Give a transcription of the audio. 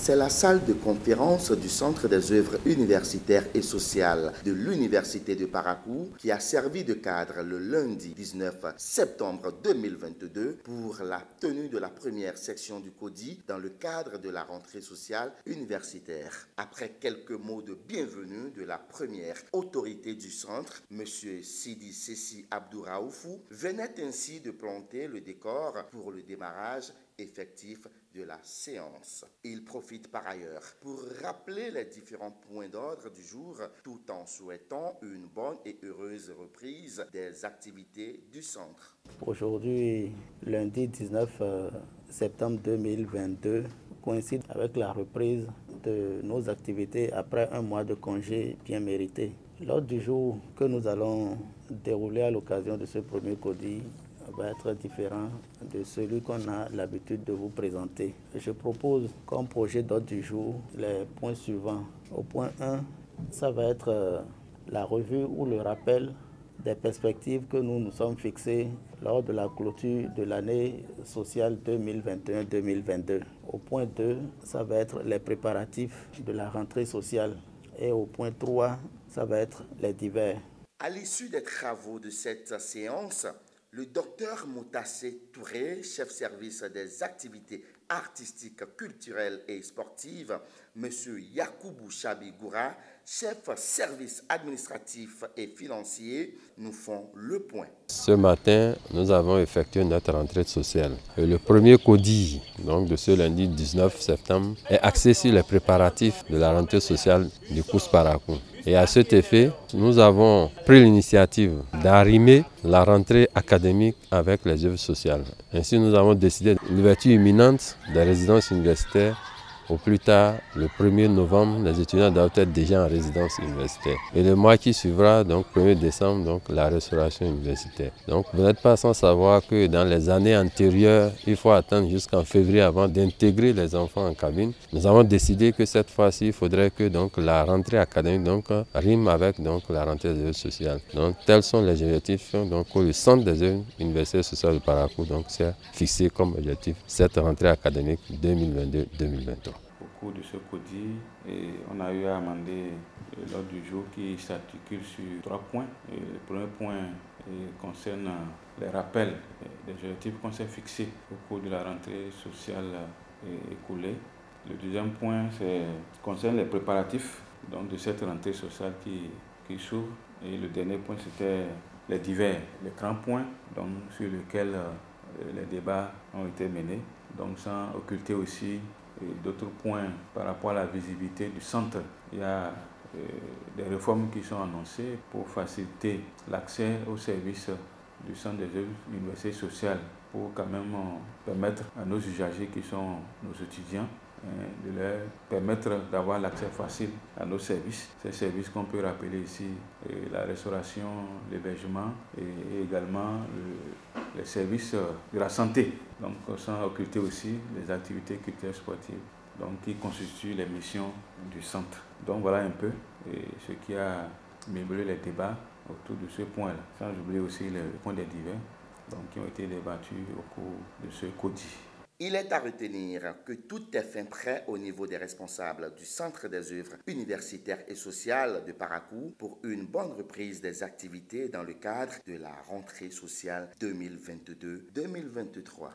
C'est la salle de conférence du Centre des œuvres universitaires et sociales de l'Université de Parakou qui a servi de cadre le lundi 19 septembre 2022 pour la tenue de la première section du CODI dans le cadre de la rentrée sociale universitaire. Après quelques mots de bienvenue de la première autorité du centre, M. Sidi Sessi Abdouraoufou, venait ainsi de planter le décor pour le démarrage effectif de la séance. Il profite par ailleurs pour rappeler les différents points d'ordre du jour tout en souhaitant une bonne et heureuse reprise des activités du centre. Aujourd'hui, lundi 19 septembre 2022, coïncide avec la reprise de nos activités après un mois de congé bien mérité. L'ordre du jour que nous allons dérouler à l'occasion de ce premier CODI va être différent de celui qu'on a l'habitude de vous présenter. Je propose comme projet d'ordre du jour les points suivants. Au point 1, ça va être la revue ou le rappel des perspectives que nous nous sommes fixées lors de la clôture de l'année sociale 2021-2022. Au point 2, ça va être les préparatifs de la rentrée sociale. Et au point 3, ça va être les divers. À l'issue des travaux de cette séance, le docteur Moutassé Touré, chef service des activités artistiques, culturelles et sportives, M. Yakoubou Chabigoura, chef service administratif et financier, nous font le point. Ce matin, nous avons effectué notre rentrée sociale. Et le premier CODI, donc de ce lundi 19 septembre, est axé sur les préparatifs de la rentrée sociale du COUS Parakou. Et à cet effet, nous avons pris l'initiative d'arrimer la rentrée académique avec les œuvres sociales. Ainsi, nous avons décidé de l'ouverture imminente des résidences universitaires. Au plus tard, le 1er novembre, les étudiants doivent être déjà en résidence universitaire. Et le mois qui suivra, donc 1er décembre, donc la restauration universitaire. Donc vous n'êtes pas sans savoir que dans les années antérieures, il faut attendre jusqu'en février avant d'intégrer les enfants en cabine. Nous avons décidé que cette fois-ci, il faudrait que donc, la rentrée académique rime avec donc, la rentrée des œuvres sociales. Donc tels sont les objectifs donc, que le Centre des œuvres universitaires sociales de Parakou s'est fixé comme objectif cette rentrée académique 2022-2023. Au cours de ce CODI, on a eu à amender l'ordre du jour qui s'articule sur 3 points. Le premier point concerne les rappels des objectifs qu'on s'est fixés au cours de la rentrée sociale écoulée. Le deuxième point concerne les préparatifs donc, de cette rentrée sociale qui s'ouvre. Et le dernier point, c'était les divers, les grands points donc, sur lesquels les débats ont été menés, donc sans occulter aussi d'autres points par rapport à la visibilité du centre. Il y a des réformes qui sont annoncées pour faciliter l'accès aux services du centre des œuvres universitaires sociales pour quand même permettre à nos usagers qui sont nos étudiants de leur permettre d'avoir l'accès facile à nos services. Ces services qu'on peut rappeler ici, la restauration, l'hébergement et également les services de la santé. Donc sans occulter aussi les activités culturelles sportives donc, qui constituent les missions du centre. Donc voilà un peu ce qui a meublé les débats autour de ce point-là. Sans oublier aussi les points des divers donc, qui ont été débattus au cours de ce CODI. Il est à retenir que tout est fin prêt au niveau des responsables du Centre des œuvres universitaires et sociales de Parakou pour une bonne reprise des activités dans le cadre de la rentrée sociale 2022-2023.